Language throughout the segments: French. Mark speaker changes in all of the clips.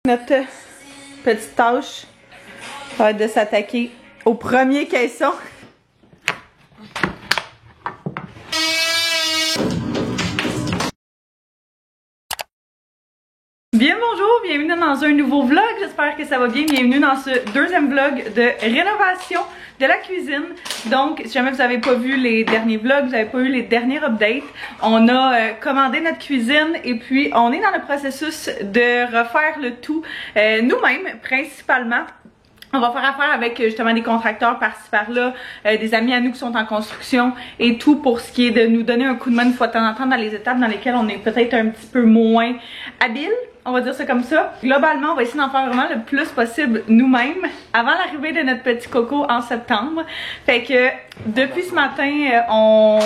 Speaker 1: Notre petite tâche va être de s'attaquer au premier caisson. Bien bonjour, bienvenue dans un nouveau vlog, j'espère que ça va bien, bienvenue dans ce deuxième vlog de rénovation de la cuisine. Donc si jamais vous n'avez pas vu les derniers vlogs, vous n'avez pas eu les derniers updates, on a commandé notre cuisine et puis on est dans le processus de refaire le tout nous-mêmes principalement. On va faire affaire avec justement des contracteurs par-ci par-là, des amis à nous qui sont en construction et tout pour ce qui est de nous donner un coup de main une fois de temps en temps dans les étapes dans lesquelles on est peut-être un petit peu moins habile, on va dire ça comme ça. Globalement, on va essayer d'en faire vraiment le plus possible nous-mêmes avant l'arrivée de notre petit coco en septembre. Fait que depuis ce matin, on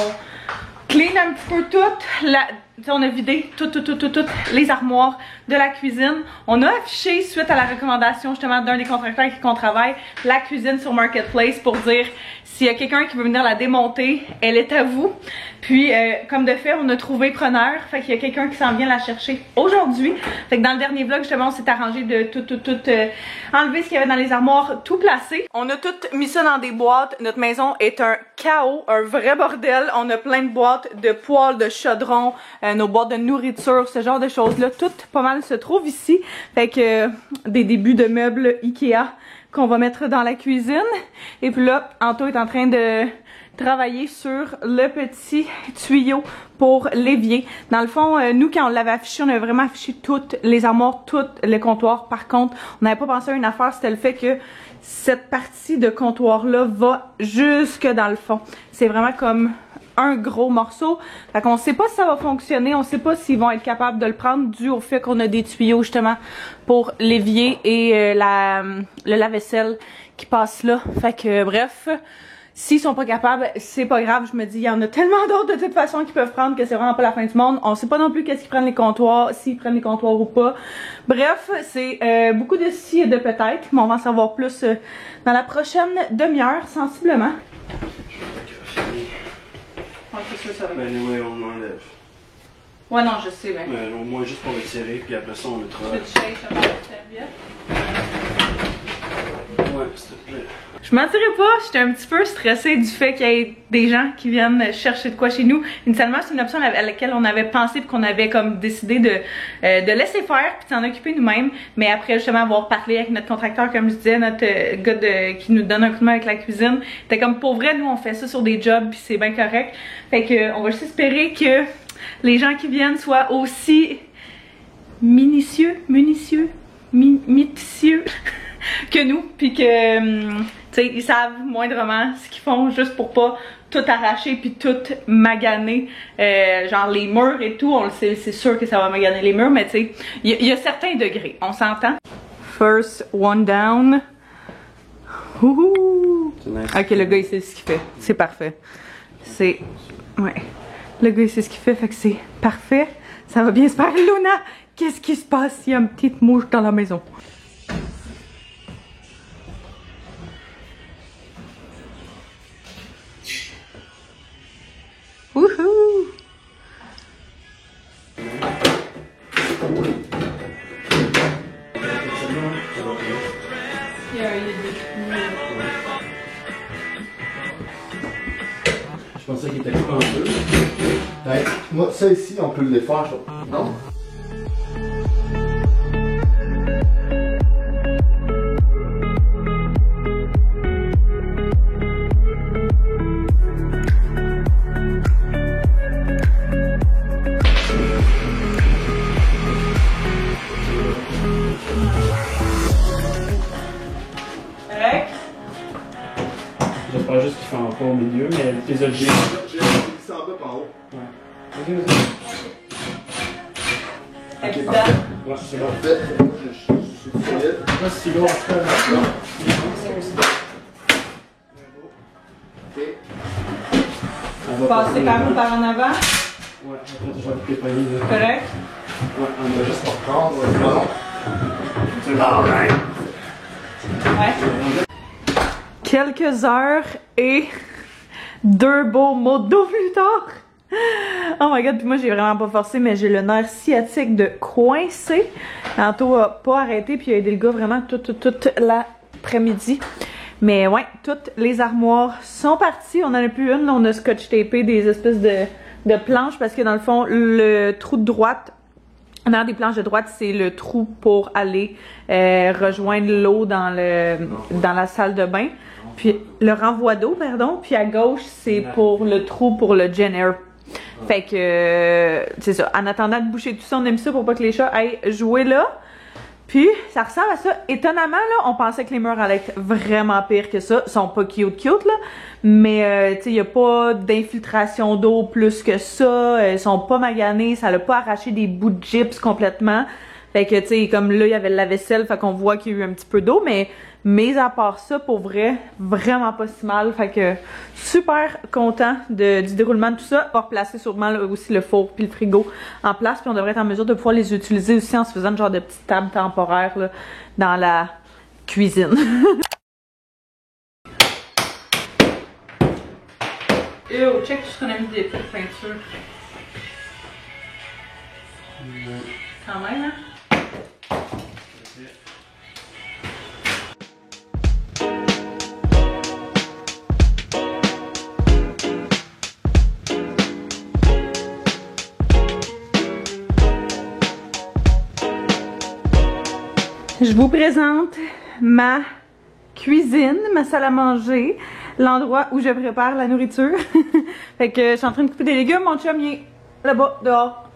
Speaker 1: clean un petit peu on a vidé toutes les armoires de la cuisine. On a affiché, suite à la recommandation justement d'un des contracteurs avec qui on travaille, la cuisine sur Marketplace pour dire s'il y a quelqu'un qui veut venir la démonter, elle est à vous. Puis comme de fait, on a trouvé preneur, fait qu'il y a quelqu'un qui s'en vient la chercher aujourd'hui. Fait que dans le dernier vlog justement, on s'est arrangé de tout enlever ce qu'il y avait dans les armoires, tout placer. On a tout mis ça dans des boîtes. Notre maison est un chaos, un vrai bordel. On a plein de boîtes de poêles, de chaudrons, nos boîtes de nourriture, ce genre de choses-là. Tout pas mal se trouve ici. Fait que des débuts de meubles Ikea qu'on va mettre dans la cuisine. Et puis là, Anto est en train de travailler sur le petit tuyau pour l'évier. Dans le fond, nous, quand on l'avait affiché, on avait vraiment affiché toutes les armoires, tous les comptoirs. Par contre, on n'avait pas pensé à une affaire, c'était le fait que cette partie de comptoir-là va jusque dans le fond. C'est vraiment comme un gros morceau. Fait qu'on sait pas si ça va fonctionner, on sait pas s'ils vont être capables de le prendre dû au fait qu'on a des tuyaux justement pour l'évier et le lave-vaisselle qui passe là. Fait que bref, s'ils sont pas capables, c'est pas grave, je me dis, il y en a tellement d'autres de toute façon qui peuvent prendre que c'est vraiment pas la fin du monde. On sait pas non plus qu'est-ce qu'ils prennent les comptoirs, s'ils prennent les comptoirs ou pas. Bref, c'est beaucoup de si et de peut-être, mais on va en savoir plus dans la prochaine demi-heure, sensiblement. C'est ça, ça va.
Speaker 2: Ben oui, on enlève.
Speaker 1: Ouais, non, je sais, mais.
Speaker 2: Au moins juste pour étirer, puis après ça, on mettra.
Speaker 1: Tu veux te chercher sur la serviette?
Speaker 2: Ouais, s'il te plaît.
Speaker 1: Je mentirais pas, j'étais un petit peu stressée du fait qu'il y ait des gens qui viennent chercher de quoi chez nous. Initialement, c'est une option à laquelle on avait pensé, puis qu'on avait comme décidé de laisser faire, puis de s'en occuper nous-mêmes. Mais après justement avoir parlé avec notre contracteur, comme je disais, notre gars qui nous donne un coup de main avec la cuisine, c'était comme pour vrai, nous on fait ça sur des jobs, puis c'est bien correct. Fait que on va juste espérer que les gens qui viennent soient aussi minutieux que nous, puis que tu sais, ils savent moindrement ce qu'ils font juste pour pas tout arracher puis tout maganer, genre les murs et tout, on le sait, c'est sûr que ça va maganer les murs, mais tu sais, il y a certains degrés, on s'entend. First one down. Ouhou. Nice. Ok, le gars il sait ce qu'il fait, c'est parfait. C'est, ouais, le gars il sait ce qu'il fait, fait que c'est parfait. Ça va bien se faire. Luna, qu'est-ce qui se passe s'il y a une petite mouche dans la maison? Wouhou!
Speaker 2: Je pensais qu'il était coupé en deux.
Speaker 3: Ouais. Moi, ça ici, on peut le défaire, non?
Speaker 2: J'espère juste qu'il ne fait pas au milieu, mais tes objets.
Speaker 3: J'ai glissé en bas par en haut.
Speaker 2: Ouais. Vas-y.
Speaker 3: Ok, parfait.
Speaker 2: Ouais, c'est bon.
Speaker 3: Parfait. Je suis solide.
Speaker 2: Pas si lourd, c'est pas grave.
Speaker 3: Ok.
Speaker 2: On va
Speaker 1: Passer par où, par en avant?
Speaker 2: Ouais, après, je vais tes poignées là.
Speaker 1: Correct?
Speaker 2: Ouais, on va juste pas reprendre.
Speaker 3: Bon.
Speaker 2: C'est bon.
Speaker 1: Ouais. Quelques heures et 2 beaux mots d'eau plus tard. Oh my god, puis moi j'ai vraiment pas forcé, mais j'ai le nerf sciatique de coincer. Anto a pas arrêté, puis il a aidé le gars vraiment toute l'après-midi. Mais ouais, toutes les armoires sont parties. On en a plus une, là, on a scotch tapé des espèces de planches parce que dans le fond, le trou de droite, dans des planches de droite, c'est le trou pour aller rejoindre l'eau dans la salle de bain. Puis le renvoi d'eau, pardon. Puis à gauche, c'est pour le trou pour le Gen Air. Fait que c'est ça. En attendant de boucher tout ça, on a mis ça pour pas que les chats aillent jouer là. Puis ça ressemble à ça. Étonnamment, là, on pensait que les murs allaient être vraiment pires que ça. Ils sont pas cute là. Mais tu sais, il y a pas d'infiltration d'eau plus que ça. Ils sont pas maganés. Ça l'a pas arraché des bouts de gyps complètement. Fait que tu sais, comme là, il y avait la vaisselle. Fait qu'on voit qu'il y a eu un petit peu d'eau. Mais à part ça, pour vrai, vraiment pas si mal. Fait que super content du déroulement de tout ça. On va replacer sûrement là, aussi le four puis le frigo en place. Puis on devrait être en mesure de pouvoir les utiliser aussi en se faisant genre de petites tables temporaires là, dans la cuisine. Yo, check tout ce qu'on a mis des petites peintures. Quand même, hein? Je vous présente ma cuisine, ma salle à manger, l'endroit où je prépare la nourriture. Fait que je suis en train de couper des légumes, mon chum il est là-bas, dehors,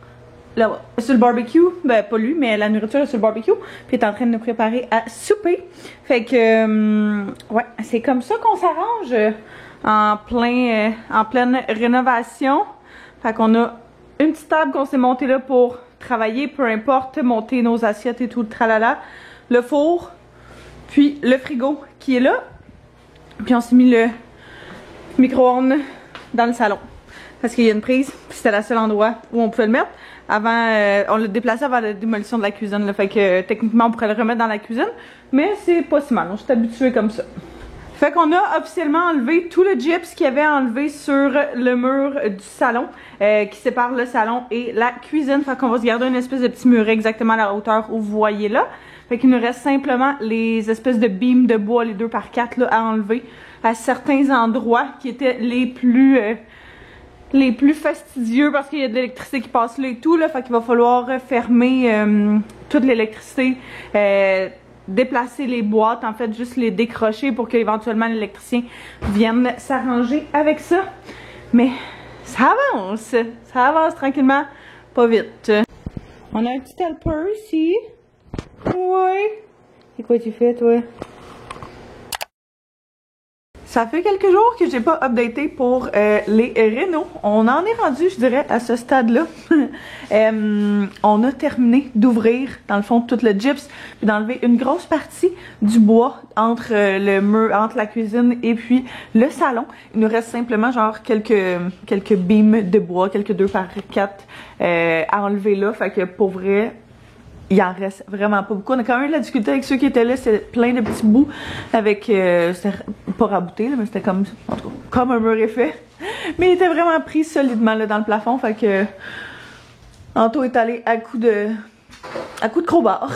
Speaker 1: là-bas, sur le barbecue. Ben pas lui, mais la nourriture est sur le barbecue. Puis il est en train de nous préparer à souper. Fait que, ouais, c'est comme ça qu'on s'arrange en pleine rénovation. Fait qu'on a une petite table qu'on s'est montée là pour travailler, peu importe, monter nos assiettes et tout le tralala. Le four, puis le frigo qui est là. Puis on s'est mis le micro-ondes dans le salon. Parce qu'il y a une prise, puis c'était le seul endroit où on pouvait le mettre. Avant, on l'a déplacé avant la démolition de la cuisine. Là, fait que techniquement, on pourrait le remettre dans la cuisine. Mais c'est pas si mal, on s'est habitué comme ça. Fait qu'on a officiellement enlevé tout le gyps qu'il y avait enlevé sur le mur du salon, qui sépare le salon et la cuisine. Fait qu'on va se garder une espèce de petit muret exactement à la hauteur où vous voyez là. Fait qu'il nous reste simplement les espèces de beams de bois, les 2x4 là, à enlever à certains endroits qui étaient les plus fastidieux parce qu'il y a de l'électricité qui passe là et tout là. Fait qu'il va falloir fermer toute l'électricité, déplacer les boîtes, en fait juste les décrocher pour qu'éventuellement l'électricien vienne s'arranger avec ça. Mais ça avance tranquillement, pas vite. On a un petit helper ici. Ouais. C'est quoi tu fais toi? Ça fait quelques jours que j'ai pas updaté pour les rénaux. On en est rendu, je dirais, à ce stade-là. On a terminé d'ouvrir, dans le fond, tout le gyps, puis d'enlever une grosse partie du bois entre le mur, entre la cuisine et puis le salon. Il nous reste simplement genre quelques beams de bois, quelques 2x4 à enlever là. Fait que pour vrai, il en reste vraiment pas beaucoup. On a quand même eu de la difficulté avec ceux qui étaient là. C'était plein de petits bouts avec... c'était pas rabouté, là, mais c'était comme... En tout cas, comme un mur effet. Mais il était vraiment pris solidement là, dans le plafond. Fait que... Anto est allé à coup de crowbar.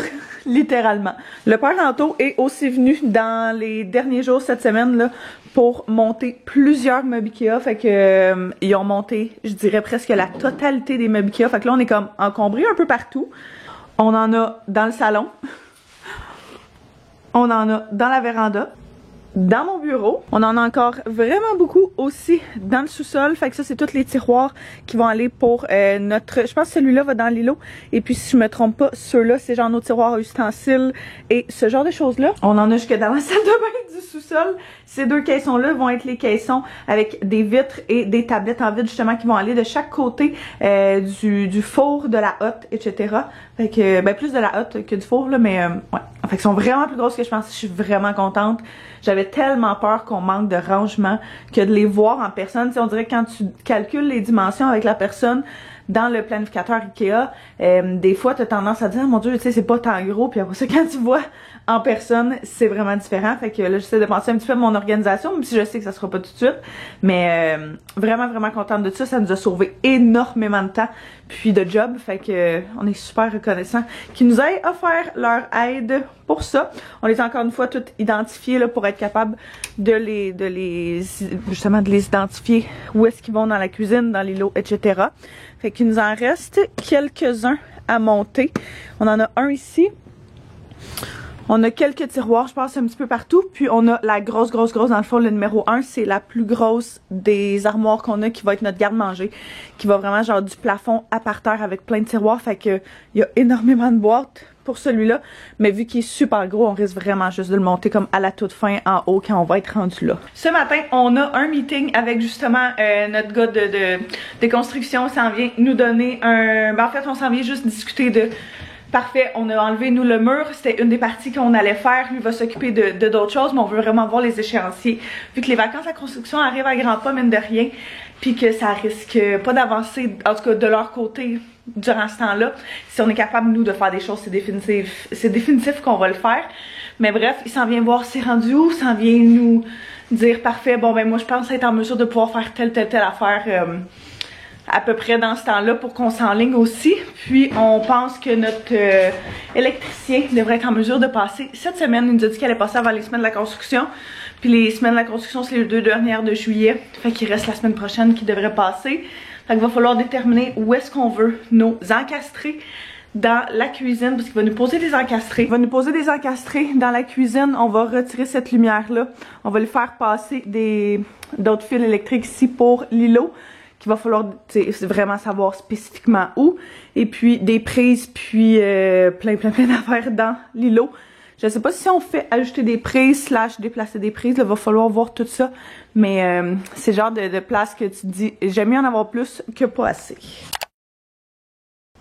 Speaker 1: Littéralement. Le père d'Anto est aussi venu dans les derniers jours cette semaine là pour monter plusieurs meubles Ikea. Fait que ils ont monté, je dirais, presque la totalité des meubles Ikea. Fait que là, on est comme encombré un peu partout. On en a dans le salon. On en a dans la véranda. Dans mon bureau. On en a encore vraiment beaucoup aussi dans le sous-sol. Fait que ça, c'est tous les tiroirs qui vont aller pour notre... Je pense que celui-là va dans l'îlot. Et puis, si je me trompe pas, ceux-là, c'est genre nos tiroirs à ustensiles et ce genre de choses-là. On en a jusque dans la salle de bain du sous-sol. Ces deux caissons-là vont être les caissons avec des vitres et des tablettes en vide, justement, qui vont aller de chaque côté du four, de la hotte, etc. Fait que, ben, plus de la hotte que du four, là, mais ouais. Fait qu'ils sont vraiment plus grosses que je pense. Je suis vraiment contente. J'avais tellement peur qu'on manque de rangement que de les voir en personne. T'sais, on dirait que quand tu calcules les dimensions avec la personne, dans le planificateur Ikea, des fois t'as tendance à dire oh, mon dieu, tu sais, c'est pas tant gros, puis après ça quand tu vois en personne, c'est vraiment différent. Fait que là j'essaie de penser un petit peu à mon organisation, même si je sais que ça sera pas tout de suite, mais vraiment contente de ça. Ça nous a sauvé énormément de temps puis de job, fait que on est super reconnaissants qu'ils nous aient offert leur aide pour ça. On les a encore une fois toutes identifiées là, pour être capable de les identifier où est-ce qu'ils vont dans la cuisine, dans les lots, etc. Fait qu'il nous en reste quelques-uns à monter. On en a un ici. On a quelques tiroirs, je pense, un petit peu partout. Puis on a la grosse, dans le fond, le numéro 1, c'est la plus grosse des armoires qu'on a, qui va être notre garde-manger. Qui va vraiment genre du plafond à parterre avec plein de tiroirs. Fait que il y a énormément de boîtes pour celui-là. Mais vu qu'il est super gros, on risque vraiment juste de le monter comme à la toute fin en haut quand on va être rendu là. Ce matin, on a un meeting avec justement notre gars de construction. On s'en vient nous donner un... Ben, en fait, on s'en vient juste discuter de... Parfait, on a enlevé nous le mur, c'était une des parties qu'on allait faire, lui va s'occuper de d'autres choses, mais on veut vraiment voir les échéanciers, vu que les vacances à construction arrivent à grands pas mine de rien, puis que ça risque pas d'avancer, en tout cas de leur côté, durant ce temps-là. Si on est capable nous de faire des choses, c'est définitif qu'on va le faire, mais bref, il s'en vient voir c'est rendu où, il s'en vient nous dire parfait, bon ben moi je pense être en mesure de pouvoir faire telle affaire à peu près dans ce temps-là pour qu'on s'enligne aussi. Puis on pense que notre électricien devrait être en mesure de passer cette semaine. Il nous a dit qu'elle allait passer avant les semaines de la construction. Puis les semaines de la construction, c'est les 2 dernières de juillet. Fait qu'il reste la semaine prochaine qui devrait passer. Fait qu'il va falloir déterminer où est-ce qu'on veut nos encastrés dans la cuisine, parce qu'il va nous poser des encastrés. Il va nous poser des encastrés dans la cuisine. On va retirer cette lumière-là. On va lui faire passer d'autres fils électriques ici pour l'îlot. Qu'il va falloir vraiment savoir spécifiquement où. Et puis des prises, puis plein d'affaires dans l'îlot. Je sais pas si on fait ajouter des prises / déplacer des prises. Il va falloir voir tout ça. Mais c'est le genre de place que tu te dis, j'aime mieux en avoir plus que pas assez.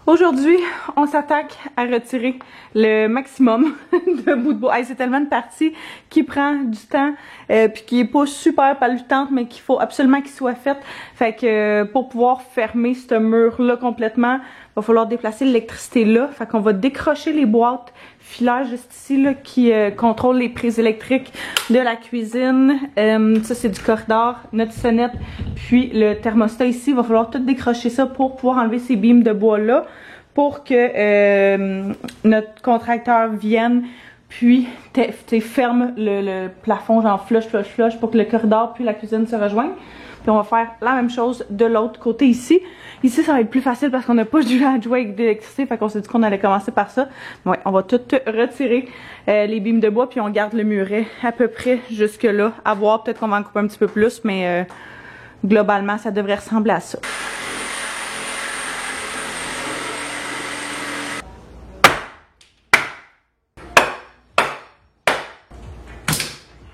Speaker 1: Aujourd'hui, on s'attaque à retirer le maximum de bouts de bois. Hey, c'est tellement une partie qui prend du temps, puis qui est pas super palpitante, mais qu'il faut absolument qu'il soit faite. Fait que pour pouvoir fermer ce mur-là complètement, il va falloir déplacer l'électricité là. Fait qu'on va décrocher les boîtes filaires juste ici là, qui contrôlent les prises électriques de la cuisine. Ça c'est du corridor, notre sonnette, puis le thermostat ici. Il va falloir tout décrocher ça pour pouvoir enlever ces beams de bois là, pour que notre contracteur vienne puis ferme le plafond genre flush pour que le corridor puis la cuisine se rejoignent. Puis on va faire la même chose de l'autre côté ici. Ici, ça va être plus facile parce qu'on n'a pas du à jouer avec d'électricité. Fait qu'on s'est dit qu'on allait commencer par ça. Ouais, on va tout retirer les beams de bois puis on garde le muret à peu près jusque là. À voir, peut-être qu'on va en couper un petit peu plus, mais globalement, ça devrait ressembler à ça.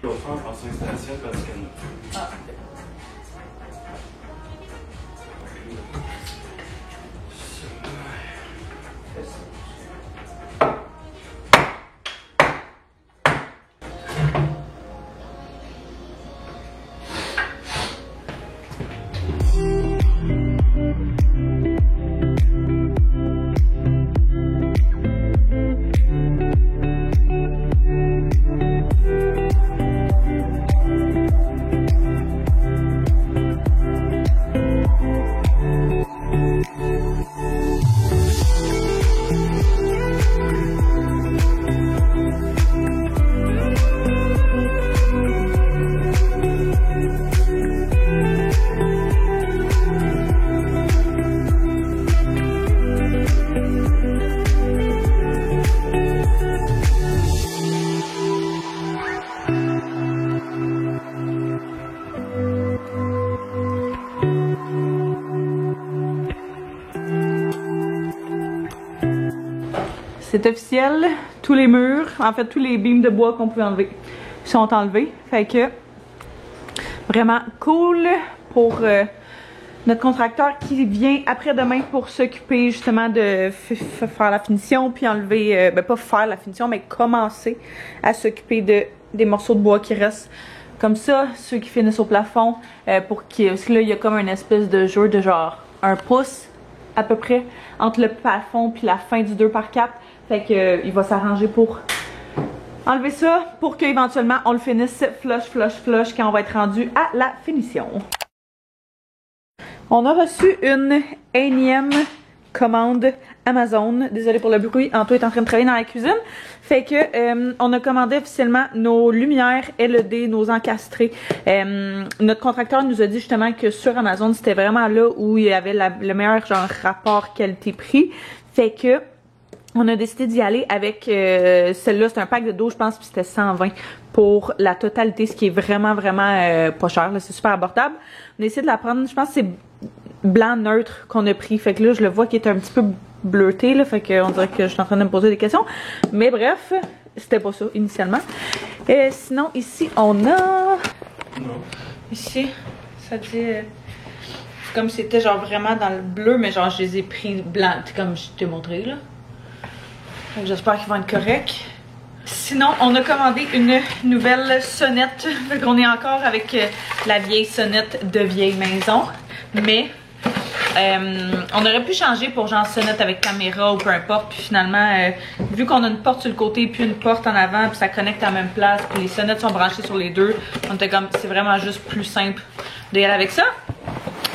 Speaker 2: Je vais faire en installation parce que...
Speaker 1: Ah. C'est officiel, tous les murs, en fait tous les beams de bois qu'on pouvait enlever sont enlevés. Fait que vraiment cool pour notre contracteur qui vient après-demain pour s'occuper justement de faire la finition puis enlever, ben pas faire la finition mais commencer à s'occuper des morceaux de bois qui restent. Comme ça, ceux qui finissent au plafond, parce que là il y a comme une espèce de jeu de genre 1 pouce à peu près entre le plafond puis la fin du 2x4. Fait que il va s'arranger pour enlever ça pour qu'éventuellement on le finisse flush quand on va être rendu à la finition. On a reçu une énième commande Amazon. Désolée pour le bruit, Anto est en train de travailler dans la cuisine. Fait que on a commandé officiellement nos lumières LED, nos encastrés. Notre contracteur nous a dit justement que sur Amazon, c'était vraiment là où il y avait le meilleur genre rapport qualité-prix. Fait que on a décidé d'y aller avec celle-là, c'est un pack de 12 je pense, puis c'était 120 pour la totalité, ce qui est vraiment pas cher, c'est super abordable. On a essayé de la prendre, je pense que c'est blanc neutre qu'on a pris, fait que là je le vois qui est un petit peu bleuté, là, fait qu'on dirait que je suis en train de me poser des questions, mais bref, c'était pas ça initialement. Sinon ici on a...
Speaker 2: Non.
Speaker 1: Ici, ça dit... c'est comme si c'était genre vraiment dans le bleu, mais genre je les ai pris blancs, comme je t'ai montré là. J'espère qu'ils vont être corrects. Sinon, on a commandé une nouvelle sonnette. Fait qu'on est encore avec la vieille sonnette de vieille maison. Mais on aurait pu changer pour genre sonnette avec caméra ou peu importe. Puis finalement, vu qu'on a une porte sur le côté puis une porte en avant, puis ça connecte à la même place, puis les sonnettes sont branchées sur les deux, on était comme, c'est vraiment juste plus simple d'y aller avec ça.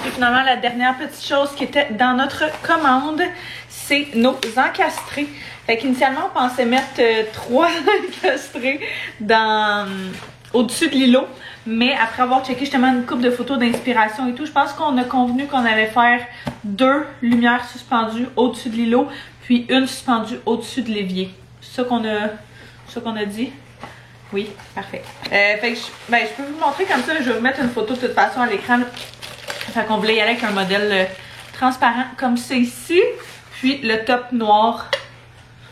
Speaker 1: Et finalement, la dernière petite chose qui était dans notre commande, c'est nos encastrés. Fait qu'initialement, on pensait mettre 3 encastrés au-dessus de l'îlot. Mais après avoir checké justement une couple de photos d'inspiration et tout, je pense qu'on a convenu qu'on allait faire 2 lumières suspendues au-dessus de l'îlot, puis une suspendue au-dessus de l'évier. C'est ça qu'on a dit? Oui, parfait. Fait que je peux vous montrer comme ça, je vais vous mettre une photo de toute façon à l'écran. Fait qu'on voulait y aller avec un modèle transparent comme ça ici, puis le top noir.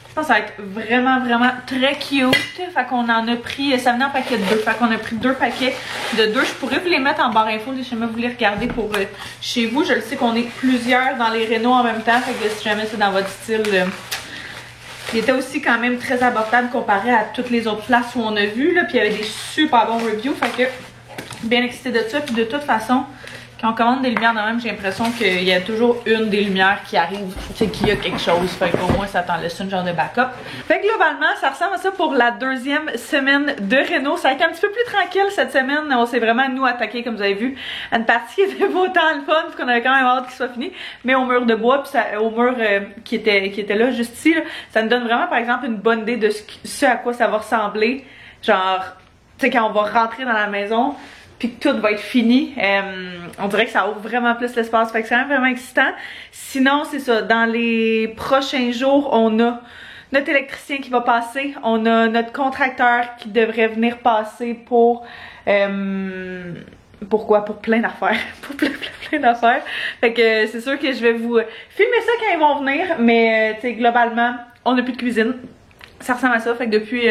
Speaker 1: Je pense que ça va être vraiment très cute. Fait qu'on en a pris, ça venait en paquet de 2. Fait qu'on a pris 2 paquets de 2. Je pourrais vous les mettre en barre info si jamais vous les regardez pour chez vous. Je le sais qu'on est plusieurs dans les rénaux en même temps. Fait que si jamais c'est dans votre style, il était aussi quand même très abordable comparé à toutes les autres places où on a vu. Là. Puis il y avait des super bons reviews. Fait que bien excité de ça. Puis de toute façon, quand on commande des lumières de même, j'ai l'impression qu'il y a toujours une des lumières qui arrive, tu sais, qu'il y a quelque chose. Fait qu'au moins, ça t'en laisse une genre de backup. Fait que globalement, ça ressemble à ça pour la 2e semaine de réno. Ça a été un petit peu plus tranquille cette semaine. On s'est vraiment, nous, attaqué, comme vous avez vu, à une partie qui était pas autant le fun, puis qu'on avait quand même hâte qu'il soit fini. Mais au mur de bois, puis au mur qui était là, juste ici, là, ça nous donne vraiment, par exemple, une bonne idée de ce à quoi ça va ressembler. Genre, tu sais, quand on va rentrer dans la maison, puis que tout va être fini, on dirait que ça ouvre vraiment plus l'espace, fait que c'est vraiment excitant. Sinon, c'est ça, dans les prochains jours, on a notre électricien qui va passer, on a notre contracteur qui devrait venir passer pour pourquoi? Pour plein d'affaires. Pour plein d'affaires. Fait que c'est sûr que je vais vous filmer ça quand ils vont venir, mais tu sais, globalement, on n'a plus de cuisine. Ça ressemble à ça, fait que depuis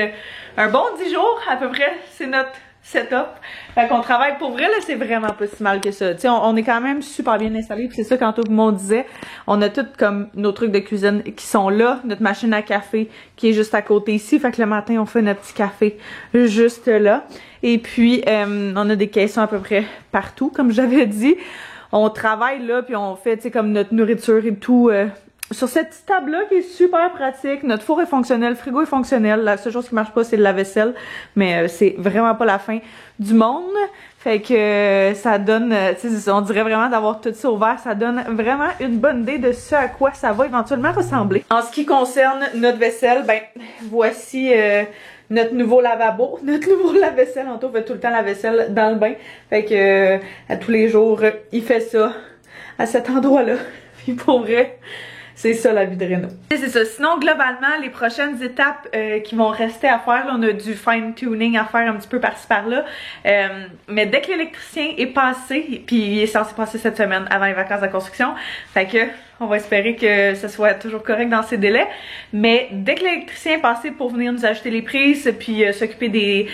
Speaker 1: un bon 10 jours à peu près, c'est notre setup. Fait qu'on travaille pour vrai, là, c'est vraiment pas si mal que ça. Tu sais, on est quand même super bien installé, puis c'est ça quand tout le monde disait. On a tout comme nos trucs de cuisine qui sont là, notre machine à café qui est juste à côté ici. Fait que le matin, on fait notre petit café juste là. Et puis, on a des caissons à peu près partout, comme j'avais dit. On travaille là, puis on fait, tu sais, comme notre nourriture et tout. Sur cette petite table-là qui est super pratique, notre four est fonctionnel, le frigo est fonctionnel, la seule chose qui marche pas c'est le lave-vaisselle, mais c'est vraiment pas la fin du monde, fait que ça donne, tu sais, on dirait vraiment d'avoir tout ça ouvert, ça donne vraiment une bonne idée de ce à quoi ça va éventuellement ressembler. En ce qui concerne notre vaisselle, ben voici notre nouveau lavabo, notre nouveau lave-vaisselle. Anto fait tout le temps la vaisselle dans le bain, fait que à tous les jours il fait ça à cet endroit-là, puis pour vrai. C'est ça la vie de réno. C'est ça. Sinon, globalement, les prochaines étapes qui vont rester à faire, là, on a du fine-tuning à faire un petit peu par-ci par-là. Mais dès que l'électricien est passé, puis il est censé passer cette semaine avant les vacances de construction, fait que on va espérer que ce soit toujours correct dans ces délais. Mais dès que l'électricien est passé pour venir nous ajouter les prises, puis s'occuper des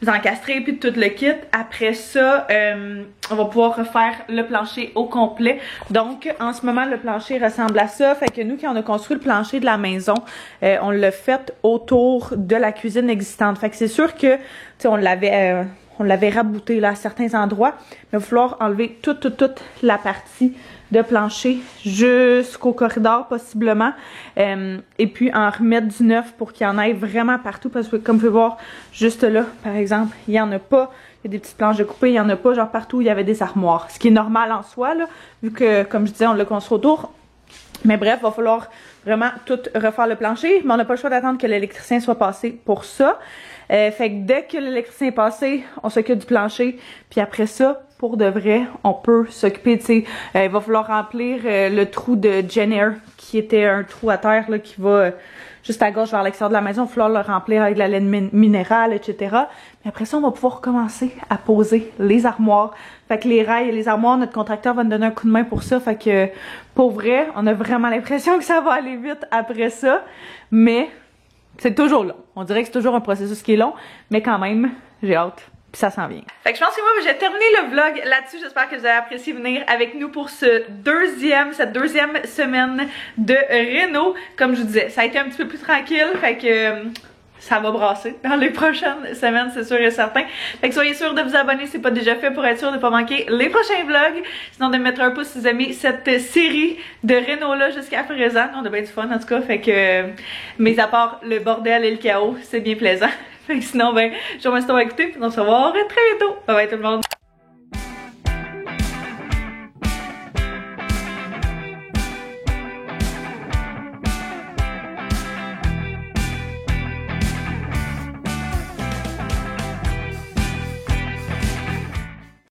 Speaker 1: encastrés puis tout le kit. Après ça, on va pouvoir refaire le plancher au complet. Donc, en ce moment, le plancher ressemble à ça. Fait que nous, quand on a construit le plancher de la maison, on l'a fait autour de la cuisine existante. Fait que c'est sûr que, tu sais, on on l'avait rabouté là à certains endroits. Mais il va falloir enlever toute la partie de plancher jusqu'au corridor possiblement. Et puis en remettre du neuf pour qu'il y en ait vraiment partout. Parce que comme vous pouvez voir, juste là, par exemple, il n'y en a pas. Il y a des petites planches de coupé, il n'y en a pas. Genre partout, il y avait des armoires. Ce qui est normal en soi, là, vu que, comme je disais, on l'a construit autour. Mais bref, il va falloir vraiment tout refaire le plancher. Mais on n'a pas le choix d'attendre que l'électricien soit passé pour ça. Fait que dès que l'électricien est passé, on s'occupe du plancher. Puis après ça, pour de vrai, on peut s'occuper, tu sais, il va falloir remplir le trou de Jenner, qui était un trou à terre là, qui va juste à gauche vers l'extérieur de la maison. Il va falloir le remplir avec de la laine minérale, etc. Mais après ça, on va pouvoir commencer à poser les armoires. Fait que les rails et les armoires, notre contracteur va nous donner un coup de main pour ça. Fait que pour vrai, on a vraiment l'impression que ça va aller vite après ça. Mais c'est toujours long. On dirait que c'est toujours un processus qui est long. Mais quand même, j'ai hâte. Puis ça s'en vient. Fait que je pense que moi, j'ai terminé le vlog là-dessus. J'espère que vous avez apprécié venir avec nous pour cette deuxième semaine de réno. Comme je vous disais, ça a été un petit peu plus tranquille. Fait que ça va brasser dans les prochaines semaines, c'est sûr et certain. Fait que soyez sûrs de vous abonner si ce n'est pas déjà fait pour être sûr de ne pas manquer les prochains vlogs. Sinon de mettre un pouce si vous aimez cette série de réno-là jusqu'à présent. On a bien du fun en tout cas. Fait que, mais à part le bordel et le chaos, c'est bien plaisant. Fait que sinon, ben, je vous remercie d'avoir écouté. On se revoit très bientôt. Bye bye tout le monde.